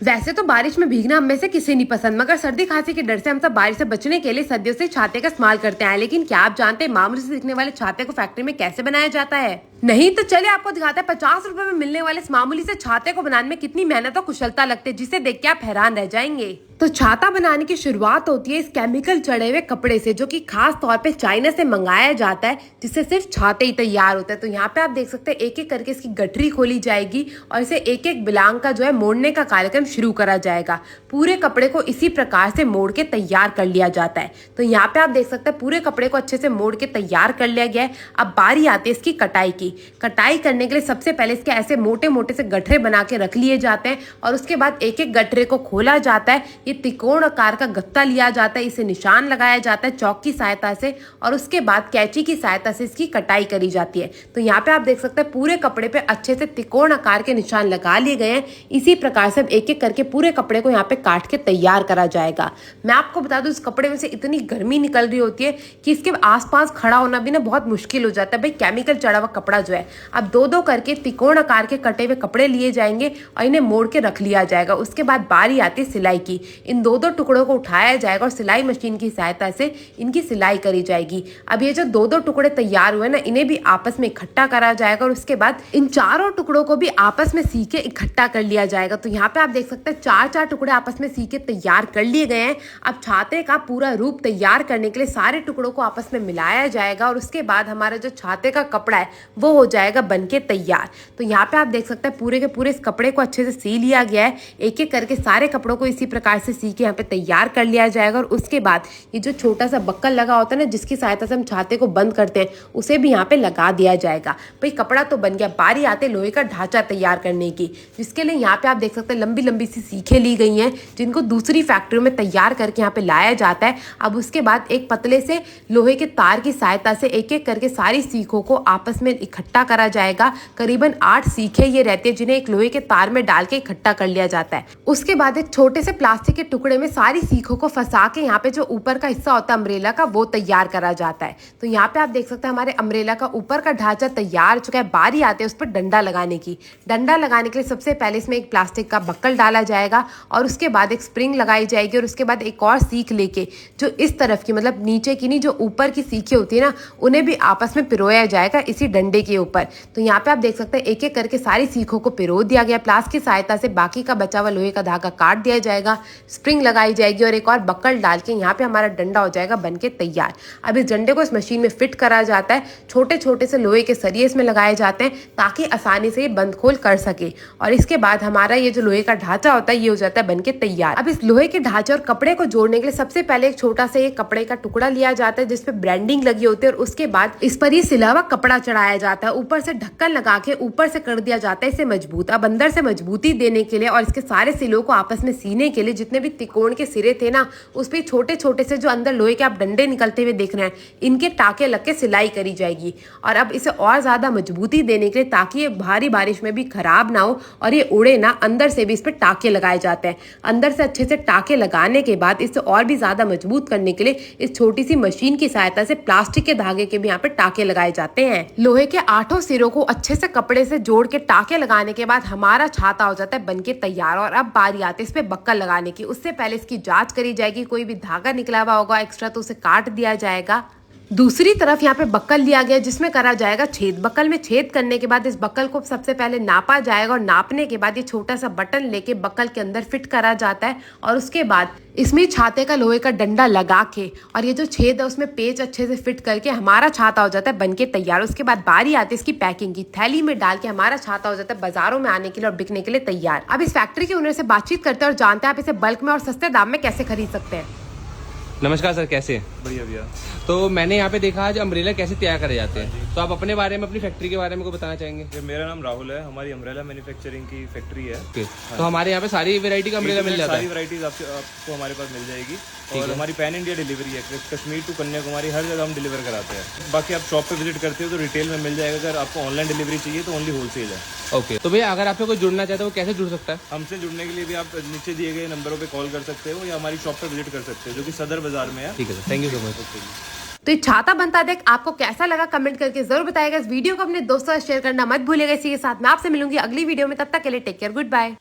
वैसे तो बारिश में भीगना हम में से किसी नहीं पसंद, मगर सर्दी खांसी के डर से हम सब बारिश से बचने के लिए सर्दियों से छाते का इस्तेमाल करते हैं। लेकिन क्या आप जानते हैं मामूली से दिखने वाले छाते को फैक्ट्री में कैसे बनाया जाता है? नहीं तो चलिए आपको दिखाते हैं 50 रुपए में मिलने वाले इस मामूली से छाते को बनाने में कितनी मेहनत और कुशलता लगती है, जिसे देख के आप हैरान रह जाएंगे। तो छाता बनाने की शुरुआत होती है इस केमिकल चढ़े हुए कपड़े से, जो कि खास तौर पे चाइना से मंगाया जाता है, जिससे सिर्फ छाते ही तैयार होते हैं। तो यहाँ पे आप देख सकते हैं एक एक करके इसकी गठरी खोली जाएगी और इसे एक एक बिलांग का जो है मोड़ने का कार्यक्रम शुरू करा जाएगा। पूरे कपड़े को इसी प्रकार से मोड़ के तैयार कर लिया जाता है। तो यहाँ पे आप देख सकते हैं पूरे कपड़े को अच्छे से मोड़ के तैयार कर लिया गया है। अब बारी आती है इसकी कटाई की। कटाई करने के लिए सबसे पहले इसके ऐसे मोटे मोटे से गठरे बना के रख लिए जाते हैं और उसके बाद एक एक गठरे को खोला जाता है। ये त्रिकोण आकार का गत्ता लिया जाता है, इसे निशान लगाया जाता है चौक की सहायता से और उसके बाद कैंची की सहायता से इसकी कटाई करी जाती है। तो यहाँ पे आप देख सकते हैं पूरे कपड़े पे अच्छे से त्रिकोण आकार के निशान लगा लिए गए हैं। इसी प्रकार से एक एक करके पूरे कपड़े को यहाँ पे काट के तैयार करा जाएगा। मैं आपको बता दूं इस कपड़े में से इतनी गर्मी निकल रही होती है कि इसके आसपास खड़ा होना भी ना बहुत मुश्किल हो जाता है। भाई केमिकल चढ़ा हुआ कपड़ा जो है, अब दो दो करके त्रिकोण आकार के कटे हुए कपड़े लिए जाएंगे और इन्हें मोड़ के रख लिया जाएगा। उसके बाद बारी आती है सिलाई की। इन दो दो टुकड़ों को उठाया जाएगा और सिलाई मशीन की सहायता से इनकी सिलाई करी जाएगी। अब ये जो दो दो टुकड़े तैयार हुए ना, इन्हें भी आपस में इकट्ठा करा जाएगा और उसके बाद इन चारों टुकड़ों को भी आपस में सी के इकट्ठा कर लिया जाएगा। तो यहाँ पे आप देख सकते हैं चार चार टुकड़े आपस में सी के तैयार कर लिए गए हैं। अब छाते का पूरा रूप तैयार करने के लिए सारे टुकड़ों को आपस में मिलाया जाएगा और उसके बाद हमारा जो छाते का कपड़ा है वो हो जाएगा बनके तैयार। तो यहाँ पे आप देख सकते हैं पूरे के पूरे इस कपड़े को अच्छे से सी लिया गया है। एक एक करके सारे कपड़ों को इसी प्रकार से सी के यहाँ पे तैयार कर लिया जाएगा और उसके बाद ये जो छोटा सा बक्कल लगा होता है ना, जिसकी सहायता से हम छाते को बंद करते हैं, उसे भी यहाँ पे लगा दिया जाएगा। भाई कपड़ा तो बन गया, बारी आते लोहे का ढांचा तैयार करने की, जिसके लिए यहाँ पे आप देख सकते हैं लंबी लंबी सी सीखें ली गई हैं, जिनको दूसरी फैक्ट्रियों में तैयार करके यहाँ पे लाया जाता है। अब उसके बाद एक पतले से लोहे के तार की सहायता से एक एक करके सारी सीखों को आपस में इकट्ठा करा जाएगा। करीबन 8 सीखें ये रहती है जिन्हें एक लोहे के तार में डाल के इकट्ठा कर लिया जाता है। उसके बाद एक छोटे से प्लास्टिक के टुकड़े में सारी सीखों को फंसा के यहाँ पे जो ऊपर का हिस्सा होता है अम्ब्रेला का, वो तैयार करा जाता है। तो यहाँ पे आप देख सकते हैं हमारे अम्ब्रेला का ऊपर का ढांचा तैयार हो चुका है। बारी आते है उस पर डंडा लगाने की। डंडा लगाने के लिए सबसे पहले इसमें एक प्लास्टिक का बक्कल डाला जाएगा और उसके बाद एक स्प्रिंग लगाई जाएगी और उसके बाद एक और सीख लेके जो इस तरफ की, मतलब नीचे की नहीं, जो ऊपर की सीखें होती है ना, उन्हें भी आपस में पिरोया जाएगा इसी डंडे के ऊपर। तो यहाँ पे आप देख सकते हैं एक एक करके सारी सीखों को पिरो दिया गया। प्लास की सहायता से बाकी का बचा हुआ लोहे का धागा काट दिया जाएगा, स्प्रिंग लगाई जाएगी और एक और बक्कल डाल के यहाँ पे हमारा डंडा हो जाएगा बनके तैयार। अब इस डंडे को इस मशीन में फिट करा जाता है। छोटे छोटे से लोहे के सरिये इसमें लगाए जाते हैं ताकि आसानी से ये बंद खोल कर सके और इसके बाद हमारा ये जो लोहे का ढांचा होता है ये हो जाता है बनके तैयार। अब इस लोहे के ढांचे और कपड़े को जोड़ने के लिए सबसे पहले एक छोटा सा एक कपड़े का टुकड़ा लिया जाता है जिसपे ब्रांडिंग लगी होती है और उसके बाद इस पर ये सिला हुआ कपड़ा चढ़ाया जाता है। ऊपर से ढक्कन लगा के ऊपर से कर दिया जाता है इसे मजबूत। अब अंदर से मजबूती देने के लिए और इसके सारे सिलों को आपस में सीने के लिए जितने भी त्रिकोण के सिरे थे ना, उस पर छोटे छोटे से जो अंदर लोहे के आप डंडे निकलते हुए देख रहे हैं, इनके टाके लग के सिलाई करी जाएगी। और अब इसे और ज्यादा मजबूती देने के लिए ताकि ये भारी बारिश में भी खराब ना हो और ये उड़े ना, अंदर से भी इस पर टाके लगाए जाते हैं। अंदर से अच्छे से टाके लगाने के बाद इसे और भी ज्यादा मजबूत करने के लिए इस छोटी सी मशीन की सहायता से प्लास्टिक के धागे के भी यहाँ पे टाके लगाए जाते हैं। लोहे के 8 सिरों को अच्छे से कपड़े से जोड़ के टाके लगाने के बाद हमारा छाता हो जाता है बनके तैयार। और अब बारी आती है इस पे बक्कल लगाने की। उससे पहले इसकी जांच करी जाएगी, कोई भी धागा निकला हुआ होगा एक्स्ट्रा तो उसे काट दिया जाएगा। दूसरी तरफ यहाँ पे बक्कल लिया गया जिसमें करा जाएगा छेद। बक्कल में छेद करने के बाद इस बक्कल को सबसे पहले नापा जाएगा और नापने के बाद ये छोटा सा बटन लेके बक्कल के अंदर फिट करा जाता है और उसके बाद इसमें छाते का लोहे का डंडा लगा के और ये जो छेद है उसमें पेच अच्छे से फिट करके हमारा छाता हो जाता है बनके तैयार। उसके बाद बारी आती है इसकी पैकिंग की। थैली में डाल के हमारा छाता हो जाता है बाजारों में आने के लिए और बिकने के लिए तैयार। अब इस फैक्ट्री के ओनर से बातचीत करते हैं और जानते हैं आप इसे बल्क में और सस्ते दाम में कैसे खरीद सकते हैं। नमस्कार सर, कैसे हैं? बढ़िया भैया। तो मैंने यहाँ पे देखा आज अम्ब्रेला कैसे तैयार करे जाते हैं, तो आप अपने बारे में, अपनी फैक्ट्री के बारे में को बताना चाहेंगे? मेरा नाम राहुल है, हमारी अम्ब्रेला मैन्युफैक्चरिंग की फैक्ट्री है। तो हमारे यहाँ पे सारी वैरायटी का अम्ब्रेला मिल जाता है? सारी वैरायटीज आपको हमारे पास मिल जाएगी और हमारी पैन इंडिया डिलीवरी है। कश्मीर टू कन्याकुमारी हर जगह हम डिलीवर कराते हैं। बाकी आप शॉप पे विजिट करते हो तो रिटेल में मिल जाएगा। अगर आपको ऑनलाइन डिलीवरी चाहिए तो ओनली होलसेल है। ओके, तो भैया अगर आपसे कोई जुड़ना चाहता है वो कैसे जुड़ सकता है? हमसे जुड़ने के लिए भी आप नीचे दिए गए नंबरों पे कॉल कर सकते हो या हमारी शॉप पे विजिट कर सकते हो जो कि सदर बाजार में है। ठीक है sir, thank you so much. तो ये छाता बनता देख आपको कैसा लगा कमेंट करके जरूर बताएगा। इस वीडियो को अपने दोस्तों से शेयर करना मत भूलिएगा। इसी के साथ मैं आपसे मिलूंगी अगली वीडियो में, तब तक के लिए टेक केयर, गुड बाय।